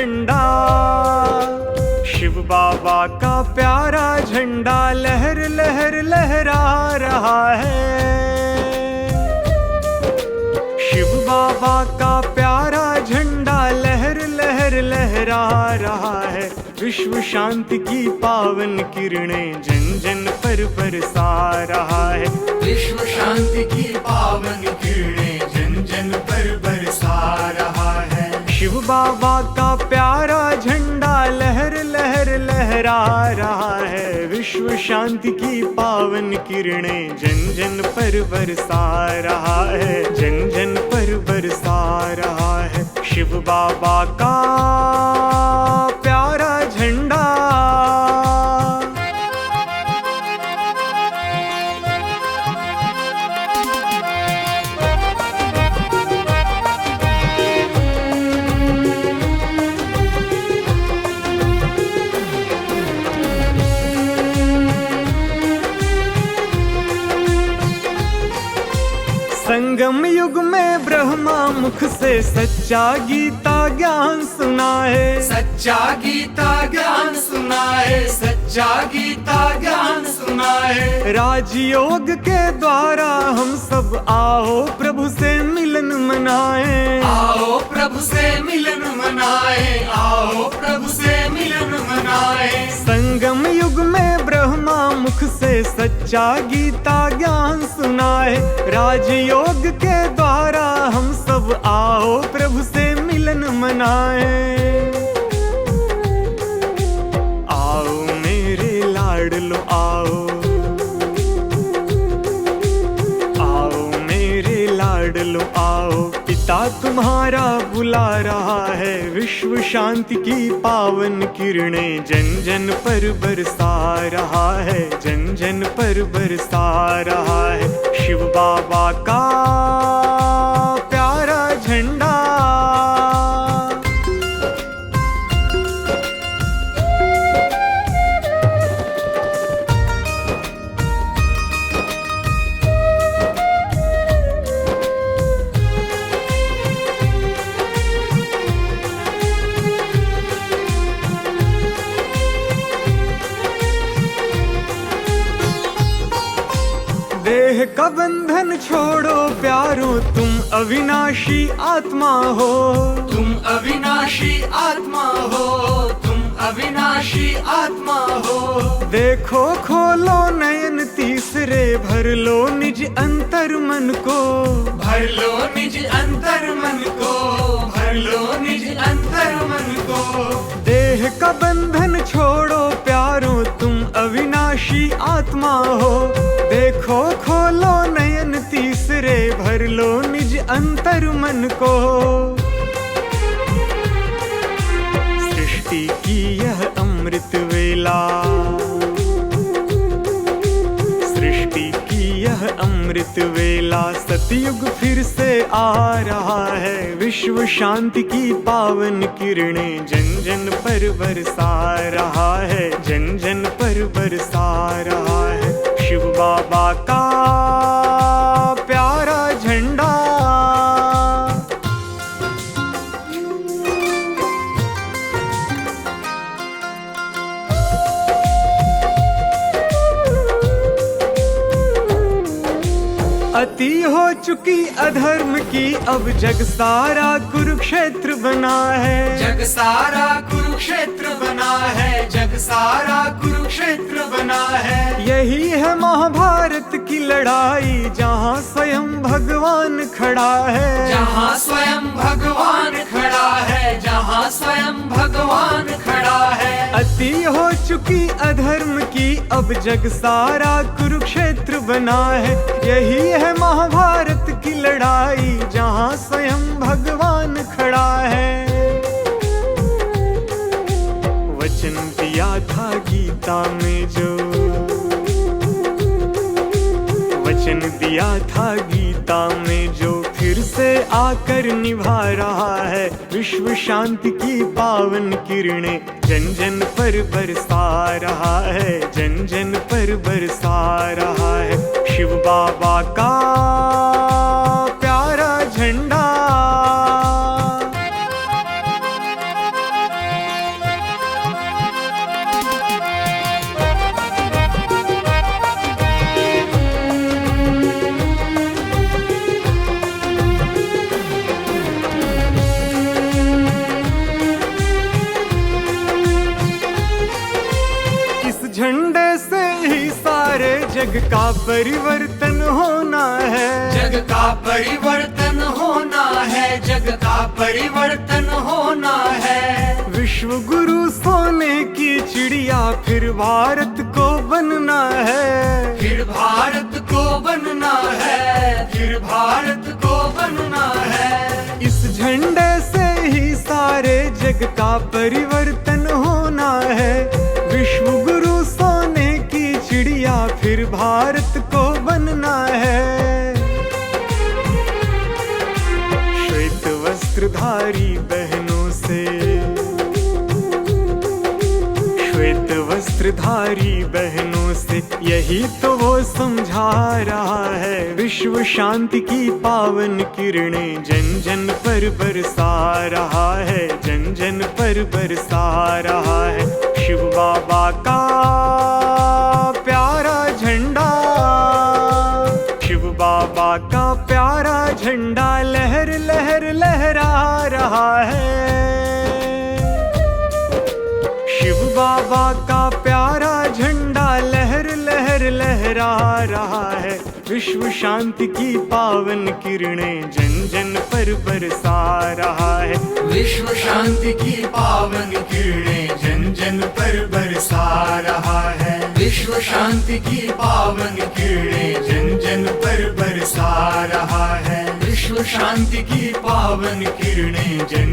झंडा, शिव बाबा का प्यारा झंडा लहर लहर लहरा रहा है। शिव बाबा का प्यारा झंडा लहर लहर लहरा रहा है। विश्व शांति की पावन किरणें जन जन पर बरसा रहा है। विश्व शांति की पावन किरणें जन जन पर बरसा रहा है। शिव बाबा का प्यारा झंडा लहर लहर लहरा रहा है। विश्व शांति की पावन किरणें जन जन पर बरसा रहा है, जन जन पर बरसा रहा है। शिव बाबा का प्यारा झंडा। संगम युग में ब्रह्मा मुख से सच्चा गीता ज्ञान सुनाए। सच्चा गीता ज्ञान सुनाए, सच्चा गीता ज्ञान सुनाए। राजयोग के द्वारा हम सब आओ प्रभु से मिलन मनाए। आओ प्रभु से मिलन मनाए, आओ प्रभु से मिलन मनाए। संगम युग में ब्रह्मा मुख से सच्चा गीता ज्ञान सुनाए। राजयोग के द्वारा हम सब आओ प्रभु से मिलन मनाए। आओ मेरे लाडलो आओ, आओ मेरे लाडलो आओ। पिता तुम्हारा बुला रहा है। विश्व शांति की पावन किरणें जन जन पर बरसा रहा है, जन जन पर बरसा रहा है। शिव बाबा का प्यारा झंडा। देह का बंधन छोड़ो प्यारो, तुम अविनाशी आत्मा हो। तुम अविनाशी आत्मा हो, तुम अविनाशी आत्मा हो। देखो खोलो नयन तीसरे, भर लो निज अंतर मन को। भर लो निज अंतर मन को, भर लो निज अंतर मन को। देह का बंधन छोड़ो प्यारो, तुम अविनाशी आत्मा हो। देखो खोलो नयन तीसरे, भर लो निज अंतर मन को। सृष्टि की यह अमृत वेला, सृष्टि की यह अमृत वेला। सतयुग फिर से आ रहा है। विश्व शांति की पावन किरणें जन जन पर बरसा रहा है, जन जन पर बरसा रहा है। शिव बाबा का प्यारा झंडा। अति हो चुकी अधर्म की, अब जग सारा कुरुक्षेत्र बना है। जग सारा कुरुक्षेत्र बना है, जग सारा कुरुक्षेत्र बना है। यही है महाभारत की लड़ाई, जहाँ स्वयं भगवान खड़ा है। जहाँ स्वयं भगवान खड़ा है, जहाँ स्वयं भगवान खड़ा है। अति हो चुकी अधर्म की, अब जग सारा कुरुक्षेत्र बना है। यही है महाभारत की लड़ाई, जहाँ स्वयं भगवान खड़ा है। वचन दिया था गीता में जो, वचन दिया था गीता में जो, फिर से आकर निभा रहा है। विश्व शांति की पावन किरणें जन जन पर बरसा रहा है, जन जन पर बरसा रहा है। शिव बाबा का प्यारा झंडा। जग का परिवर्तन होना है, जग का परिवर्तन होना है, जग का परिवर्तन होना है। विश्व गुरु सोने की चिड़िया फिर भारत को बनना है, फिर भारत को बनना है, फिर भारत को बनना है। इस झंडे से ही सारे जग का परिवर्तन होना है। विश्व गुरु सोने की चिड़िया फिर भारत को बनना है। श्वेत वस्त्रधारी बहनों से, श्वेत वस्त्रधारी बहनों से यही तो वो समझा रहा है। विश्व शांति की पावन किरणें जन जन पर बरसा रहा है, जन जन पर बरसा रहा है। शिव बाबा का प्यारा झंडा, शिव बाबा का प्यारा झंडा लहर लहर लहरा रहा है। शिव बाबा का प्यारा झंडा लहर लहर लहरा रहा है। विश्व शांति की पावन किरणें जन जन पर बरसा रहा है। विश्व शांति की पावन किरणें जन जन पर बरसा रहा है। विश्व शांति की पावन किरणें जन जन पर बरसा रहा है। विश्व शांति की पावन किरणें जन